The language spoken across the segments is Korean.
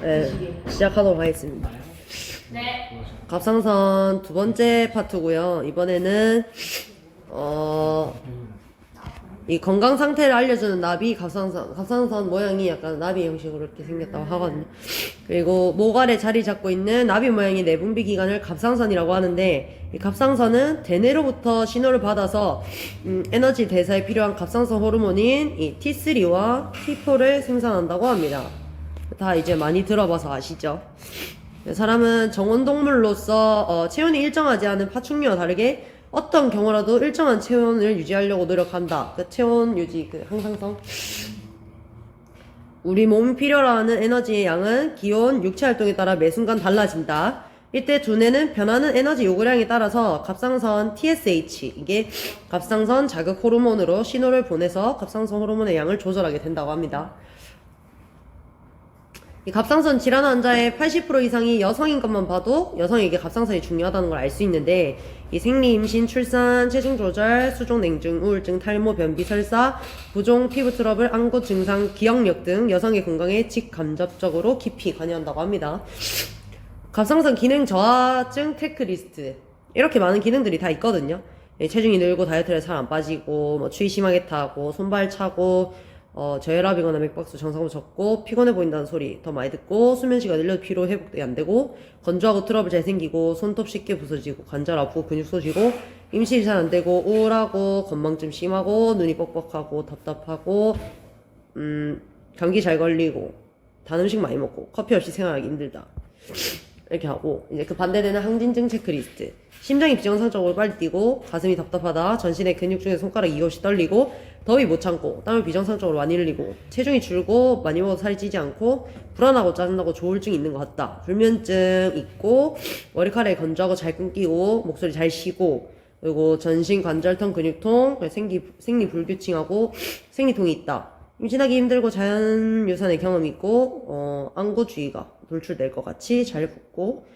네, 시작하도록 하겠습니다. 네. 갑상선 두 번째 파트고요. 이번에는 이 건강 상태를 알려주는 나비 갑상선 모양이 약간 나비 형식으로 이렇게 생겼다고 하거든요. 그리고 목 아래 자리 잡고 있는 나비 모양의 내분비 기관을 갑상선이라고 하는데, 이 갑상선은 대뇌로부터 신호를 받아서 에너지 대사에 필요한 갑상선 호르몬인 이 T3와 T4를 생산한다고 합니다. 다 이제 많이 들어봐서 아시죠? 사람은 정원동물로서 체온이 일정하지 않은 파충류와 다르게 어떤 경우라도 일정한 체온을 유지하려고 노력한다. 그 체온 유지, 그 항상성. 우리 몸이 필요로 하는 에너지의 양은 기온, 육체 활동에 따라 매 순간 달라진다. 이때 두뇌는 변하는 에너지 요구량에 따라서 갑상선 TSH, 이게 갑상선 자극 호르몬으로 신호를 보내서 갑상선 호르몬의 양을 조절하게 된다고 합니다. 이 갑상선 질환 환자의 80% 이상이 여성인 것만 봐도 여성에게 갑상선이 중요하다는 걸 알 수 있는데, 이 생리, 임신, 출산, 체중 조절, 수족 냉증, 우울증, 탈모, 변비, 설사, 부종, 피부 트러블, 안구 증상, 기억력 등 여성의 건강에 직간접적으로 깊이 관여한다고 합니다. 갑상선 기능 저하증 체크리스트, 이렇게 많은 기능들이 다 있거든요. 체중이 늘고 다이어트를 잘 안 빠지고, 뭐 추위 심하게 타고, 손발 차고, 저혈압이거나 맥박수 정상보다 적고, 피곤해 보인다는 소리 더 많이 듣고, 수면시간 늘려도 피로 회복이 안 되고, 건조하고 트러블 잘 생기고, 손톱 쉽게 부서지고, 관절 아프고, 근육 쏘지고, 임신이 잘 안 되고, 우울하고, 건망증 심하고, 눈이 뻑뻑하고, 답답하고, 감기 잘 걸리고, 단 음식 많이 먹고, 커피 없이 생활하기 힘들다. 이렇게 하고, 이제 그 반대되는 항진증 체크리스트. 심장이 비정상적으로 빨리 뛰고, 가슴이 답답하다, 전신의 근육 중에 손가락 이가 없이 떨리고, 더위 못 참고, 땀을 비정상적으로 많이 흘리고, 체중이 줄고, 많이 먹어도 살이 찌지 않고, 불안하고 짜증나고 조울증이 있는 것 같다. 불면증 있고, 머리카락이 건조하고 잘 끊기고, 목소리 잘 쉬고, 그리고 전신 관절통, 근육통, 생리 불규칙하고, 생리통이 있다. 임신하기 힘들고 자연유산의 경험이 있고, 안구주의가 돌출될 것 같이 잘 붓고,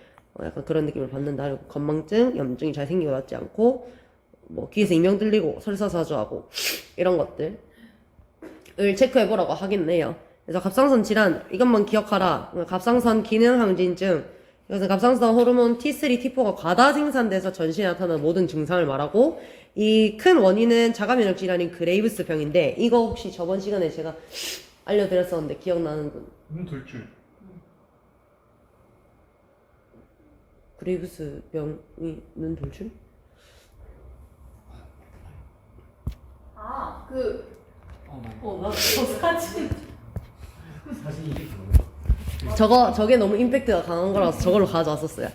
약간 그런 느낌을 받는다. 그리고 건망증, 염증이 잘 생기고 낫지 않고, 뭐 귀에서 이명 들리고 설사 자주 하고, 이런 것들을 체크해보라고 하겠네요. 그래서 갑상선 질환, 이것만 기억하라. 갑상선 기능 항진증, 이것은 갑상선 호르몬 T3, T4가 과다 생산돼서 전신에 나타나는 모든 증상을 말하고, 이 큰 원인은 자가면역 질환인 그레이브스 병인데, 이거 혹시 저번 시간에 제가 알려드렸었는데 기억나는 분? 돌출. 그레이브스 병이 눈 돌출? 아, 그. 맞아. 나 사진. 사실 이게 저게 너무 임팩트가 강한 거라서 저걸로 가져왔었어요.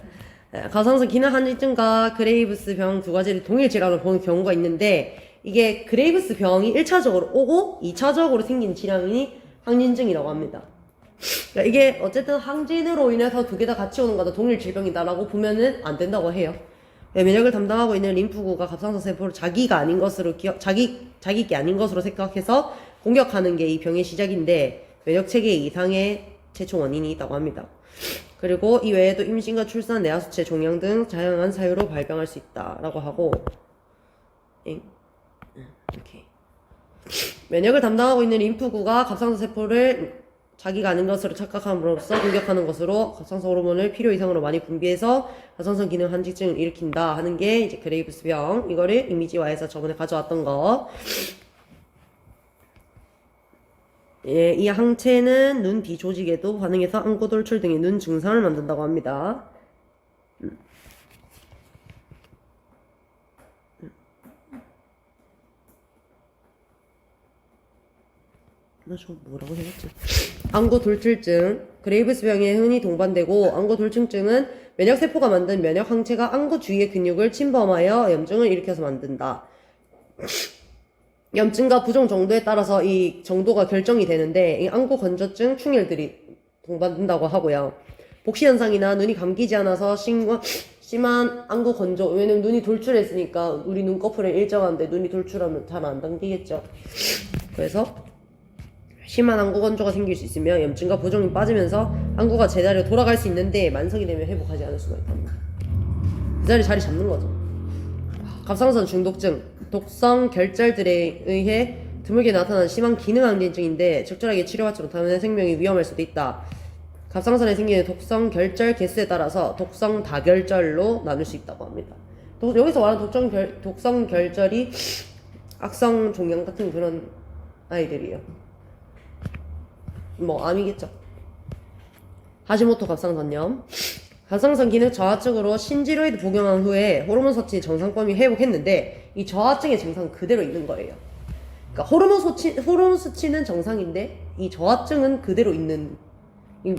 갑상선 기능 항진증과 그레이브스 병 두 가지를 동일 질환으로 보는 경우가 있는데, 이게 그레이브스 병이 1차적으로 오고 2차적으로 생긴 질환이 항진증이라고 합니다. 그러니까 이게 어쨌든 항진으로 인해서 두 개 다 같이 오는 거다 동일 질병이다라고 보면은 안 된다고 해요. 면역을 담당하고 있는 림프구가 갑상선 세포를 자기가 아닌 것으로 자기게 아닌 것으로 생각해서 공격하는 게 이 병의 시작인데, 면역 체계 이상의 최초 원인이 있다고 합니다. 그리고 이 외에도 임신과 출산, 내하수체, 종양 등 다양한 사유로 발병할 수 있다라고 하고, 이렇게 면역을 담당하고 있는 림프구가 갑상선 세포를 자기가 아닌 것으로 착각함으로써 공격하는 것으로 갑상선 호르몬을 필요 이상으로 많이 분비해서 갑상선 기능 항진증을 일으킨다 하는 게 이제 그레이브스 병. 이거를 이미지화해서 저번에 가져왔던 거. 예, 이 항체는 눈 뒤 조직에도 반응해서 안구 돌출 등의 눈 증상을 만든다고 합니다. 나 저거 뭐라고 해놨지? 안구 돌출증, 그레이브스 병에 흔히 동반되고, 안구 돌출증은 면역세포가 만든 면역 항체가 안구 주위의 근육을 침범하여 염증을 일으켜서 만든다. 염증과 부종 정도에 따라서 이 정도가 결정이 되는데, 이 안구 건조증, 충혈들이 동반된다고 하고요. 복시 현상이나 눈이 감기지 않아서 심한 안구 건조, 왜냐면 눈이 돌출했으니까 우리 눈꺼풀은 일정한데 눈이 돌출하면 잘 안 당기겠죠. 그래서 심한 안구 건조가 생길 수 있으면 염증과 부종이 빠지면서 안구가 제자리로 돌아갈 수 있는데, 만성이 되면 회복하지 않을 수가 있답니다. 그 자리 잡는 거죠. 갑상선 중독증, 독성 결절들에 의해 드물게 나타나는 심한 기능 항진증인데, 적절하게 치료받지 못하면 생명이 위험할 수도 있다. 갑상선에 생기는 독성 결절 개수에 따라서 독성 다결절로 나눌 수 있다고 합니다. 여기서 말하는 독성 결절이 악성 종양 같은 그런 아이들이에요. 뭐 암이겠죠. 하시모토 갑상선염. 갑상선 기능 저하증으로 신지로이드 복용한 후에 호르몬 섭취 정상범위 회복했는데 이 저하증의 증상은 그대로 있는 거예요. 그러니까 호르몬 수치는 정상인데 이 저하증은 그대로 있는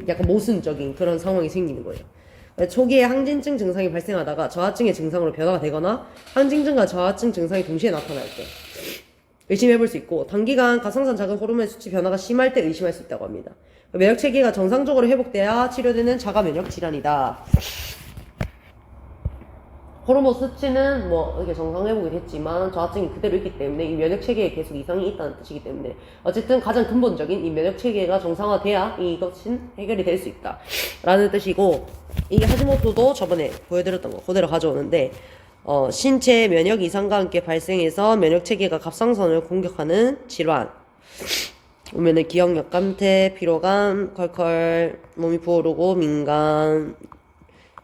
약간 모순적인 그런 상황이 생기는 거예요. 초기에 항진증 증상이 발생하다가 저하증의 증상으로 변화가 되거나 항진증과 저하증 증상이 동시에 나타날 때 의심해볼 수 있고, 단기간 갑상선 자극 호르몬 수치 변화가 심할 때 의심할 수 있다고 합니다. 면역 체계가 정상적으로 회복돼야 치료되는 자가 면역 질환이다. 호르몬 수치는 뭐 이렇게 정상 회복이 됐지만 저하증이 그대로 있기 때문에 이 면역 체계에 계속 이상이 있다는 뜻이기 때문에 어쨌든 가장 근본적인 이 면역 체계가 정상화돼야 이것은 해결이 될 수 있다 라는 뜻이고, 이게 하지모토도 저번에 보여드렸던 거 그대로 가져오는데 신체 면역 이상과 함께 발생해서 면역 체계가 갑상선을 공격하는 질환. 보면은 기억력 감퇴, 피로감, 컬컬, 몸이 부어오르고 민감,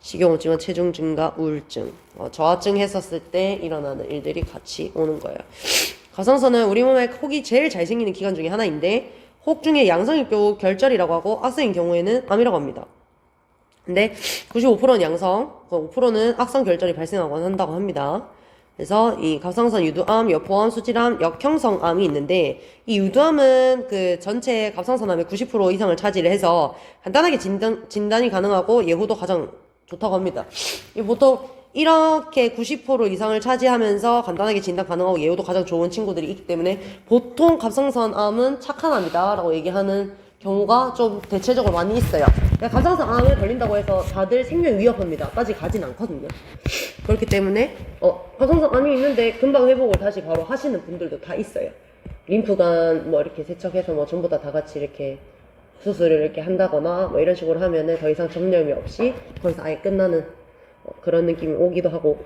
식욕증, 체중 증가, 우울증, 저하증 했었을 때 일어나는 일들이 같이 오는 거예요. 갑상선은 우리 몸에 혹이 제일 잘 생기는 기관 중에 하나인데 혹 중에 양성일 경우 결절이라고 하고 악성인 경우에는 암이라고 합니다. 근데 95%는 양성, 5%는 악성 결절이 발생하곤 한다고 합니다. 그래서 이 갑상선 유두암, 여포암, 수질암, 역형성암이 있는데 이 유두암은 그 전체 갑상선암의 90% 이상을 차지를 해서 간단하게 진단이 가능하고 예후도 가장 좋다고 합니다. 보통 이렇게 90% 이상을 차지하면서 간단하게 진단 가능하고 예후도 가장 좋은 친구들이 있기 때문에 보통 갑상선암은 착한 암이다 라고 얘기하는 경우가 좀 대체적으로 많이 있어요. 갑상선암에 걸린다고 해서 다들 생명 위협합니다까지 가진 않거든요. 그렇기 때문에 갑상선암이 있는데 금방 회복을 다시 바로 하시는 분들도 다 있어요. 림프관 뭐 이렇게 세척해서 뭐 전부 다 같이 이렇게 수술을 이렇게 한다거나 뭐 이런 식으로 하면은 더 이상 전염이 없이 거기서 아예 끝나는 그런 느낌이 오기도 하고,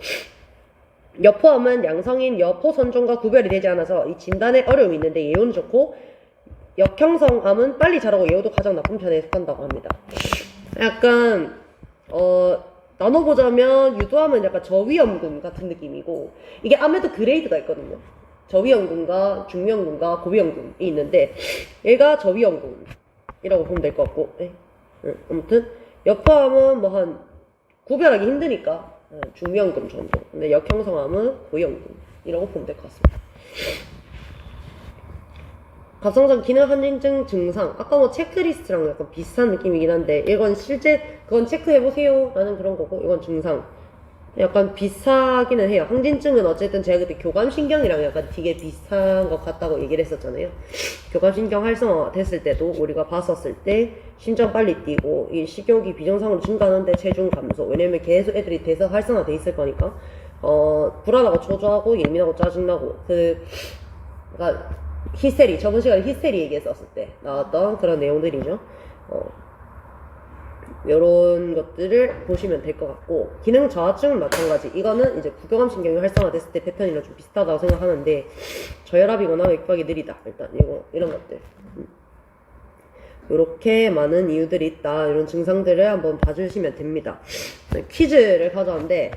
여포암은 양성인 여포 선종과 구별이 되지 않아서 이 진단에 어려움이 있는데 예후는 좋고, 역형성암은 빨리 자라고 예후도 가장 나쁜 편에 속한다고 합니다. 약간 나눠보자면 유두암은 약간 저위험군 같은 느낌이고, 이게 암에도 그레이드가 있거든요. 저위험군과 중위험군과 고위험군이 있는데 얘가 저위험군이라고 보면 될 것 같고, 아무튼 여포암은 뭐 한 구별하기 힘드니까 중위험군 정도, 근데 역형성암은 고위험군이라고 보면 될 것 같습니다. 갑상선 기능 항진증 증상, 아까 뭐 체크리스트랑 약간 비슷한 느낌이긴 한데 이건 실제 그건 체크해보세요 라는 그런 거고, 이건 증상 약간 비슷하기는 해요. 항진증은 어쨌든 제가 그때 교감신경이랑 약간 되게 비슷한 것 같다고 얘기를 했었잖아요. 교감신경 활성화 됐을 때도 우리가 봤었을 때 심장 빨리 뛰고 이 식욕이 비정상으로 증가하는데 체중 감소, 왜냐면 계속 애들이 대사 활성화 돼 있을 거니까 불안하고 초조하고 예민하고 짜증나고 그러니까 히스테리, 저번 시간에 히스테리 얘기했었을 때 나왔던 그런 내용들이죠. 요런 것들을 보시면 될 것 같고, 기능 저하증은 마찬가지. 이거는 이제 부교감 신경이 활성화됐을 때 패턴이랑 좀 비슷하다고 생각하는데 저혈압이거나 맥박이 느리다. 일단 이런 것들. 요렇게 많은 이유들이 있다. 이런 증상들을 한번 봐주시면 됩니다. 퀴즈를 가져왔는데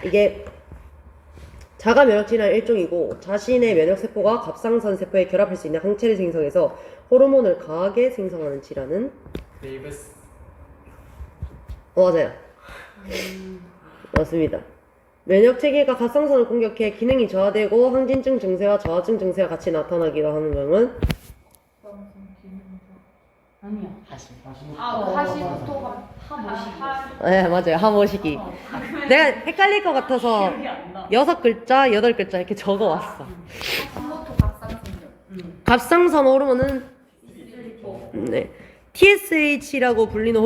이게 자가 면역 질환의 일종이고 자신의 면역 세포가 갑상선 세포에 결합할 수 있는 항체를 생성해서 호르몬을 강하게 생성하는 질환은? 네이버스. 맞아요. 맞습니다. 면역 체계가 갑상선을 공격해 기능이 저하되고 항진증 증세와 저하증 증세가 같이 나타나기도 하는 병은? 아니요. 하시부터가 네, 맞아요. 하모시기. 내가 헷갈릴 것 같아서 기억이 안 나. 6글자, 8글자 이렇게 적어왔어. 하시모토 갑상선염. 갑상선 호르몬은 TSH라고 불리는 호르몬